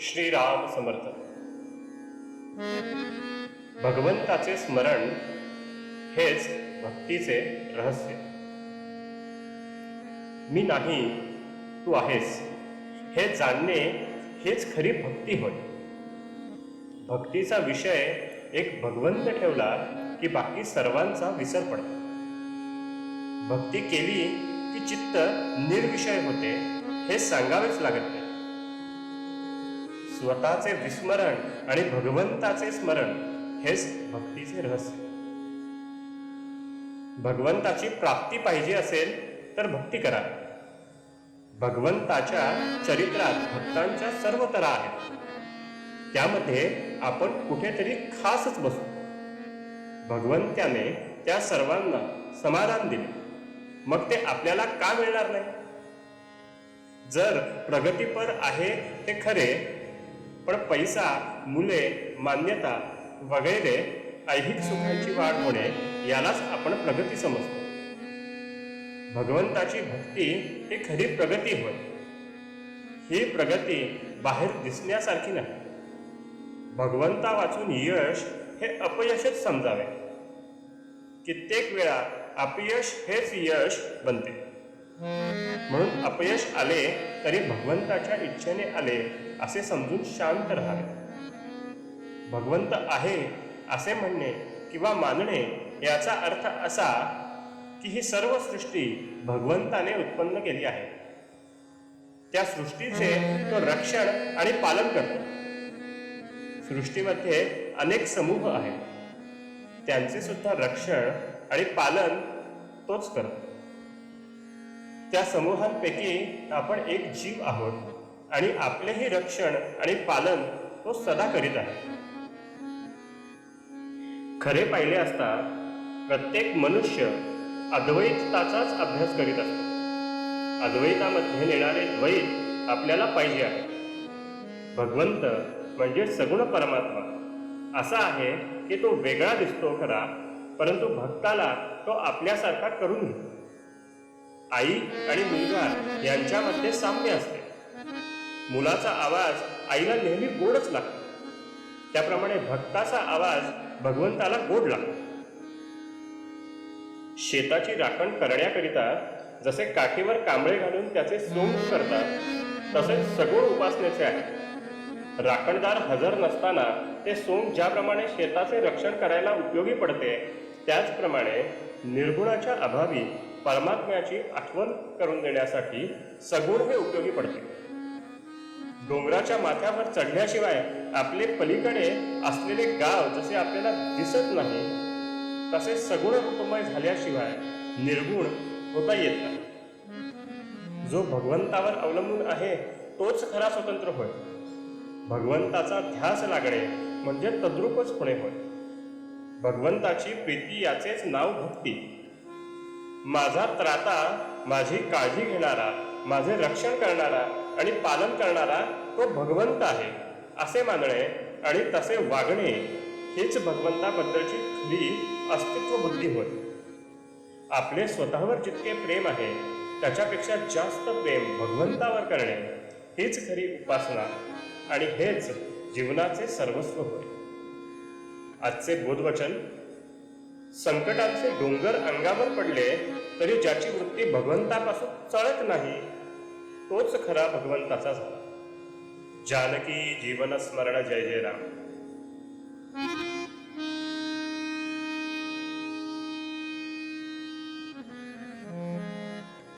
श्रीराम समर्थ. भगवंताचे स्मरण हेच भक्तीचे रहस्य. मी नाही, तू आहेस हे जाणणे हेच खरी भक्ती होय. भक्तीचा विषय एक भगवंत ठेवला की बाकी सर्वांचा विसर पडतो. भक्ती केली की चित्त निर्विषय होते हे सांगावेच लागत नाही. स्वतःचे विस्मरण आणि भगवंताचे स्मरण हेच भक्तीचे रहस्य. भगवंताची प्राप्ती पाहिजे असेल तर भक्ती करा. भगवंताच्या चरित्रात भक्तांच्या सर्व तऱ्हा आहेत. त्यामध्ये आपण कुठेतरी खासच बसू. भगवंताने त्या सर्वांना समाधान दिले, मग ते आपल्याला का मिळणार नाही? जर प्रगतीपर आहे ते खरे, पण पैसा, मुले, मान्यता वगैरे ऐहिक सुखांची वाढ होणे यालाच आपण प्रगती समजतो. भगवंताची भक्ती ही खरी प्रगती होय. ही प्रगती बाहेर दिसण्यासारखी नाही. भगवंता वाचून यश हे अपयशच समजावे. कित्येक वेळा अपयश हेच यश बनते. म्हणून अपयश आले तरी भगवंताच्या इच्छेने आले असे समजून शांत राहावे. भगवंत आहे असे म्हणणे किंवा मानणे याचा अर्थ असा की ही सर्व सृष्टी भगवंताने उत्पन्न केली आहे. त्या सृष्टीचे तो रक्षण आणि पालन करतो. सृष्टीमध्ये अनेक समूह आहेत, त्यांचे सुद्धा रक्षण आणि पालन तोच करतो. त्या समूहांपैकी आपण एक जीव आहोत आणि आपलेही रक्षण आणि पालन तो सदा करीत आहे. खरे पाहिले असता प्रत्येक मनुष्य अद्वैताचाच अभ्यास करीत असतो. अद्वैतामध्ये नेणारे द्वैत आपल्याला पाहिजे आहे. भगवंत म्हणजे सगुण परमात्मा असा आहे की तो वेगळा दिसतो खरा, परंतु भक्ताला तो आपल्यासारखा करून घेतो. आई आणि मुलगा यांच्यामध्ये साम्य असते. मुलाचा आवाज आईला नेहमी गोडच लागतो, त्याप्रमाणे भक्ताचा आवाज भगवंताला गोड लागतो. शेताची राखण करण्याकरिता जसे काठीवर कांबळे घालून त्याचे सोंग करतात, तसेच सगुण उपासनेचे आहे. राखणदार हजर नसताना ते सोंग ज्याप्रमाणे शेताचे रक्षण करायला उपयोगी पडते, त्याचप्रमाणे निर्गुणाच्या अभावी परमात्म्याची आठवण करून देण्यासाठी सगुण हे उपयोगी पडते. डोंगराच्या माथ्यावर चढल्याशिवाय आपले पलीकडे असलेले गाव जसे आपल्याला दिसत नाही, तसे सगुण रूपमय झाल्याशिवाय निर्गुण होता येत नाही. जो भगवंतावर अवलंबून आहे तोच खरा स्वतंत्र होय. भगवंताचा ध्यास लागणे म्हणजे तद्रूपच होणे होय. भगवंताची प्रीती याचेच नाव भक्ती. माझा त्राता, माझी काळजी घेणारा, माझे रक्षण करणारा आणि पालन करणारा तो भगवंत आहे असे मानणे आणि तसे वागणे हेच भगवंताबद्दलची खरी अस्तित्व बुद्धी होय. आपले स्वतःवर जितके प्रेम आहे त्याच्यापेक्षा जास्त प्रेम भगवंतावर करणे हेच खरी उपासना आणि हेच जीवनाचे सर्वस्व होय. आजचे बोधवचन: संकटांचे डोंगर अंगावर पडले तरी ज्याची वृत्ती भगवंतापासून चळत नाही तोच खरा भगवंताचा झाला. जानकी जीवन स्मरण जय जय राम.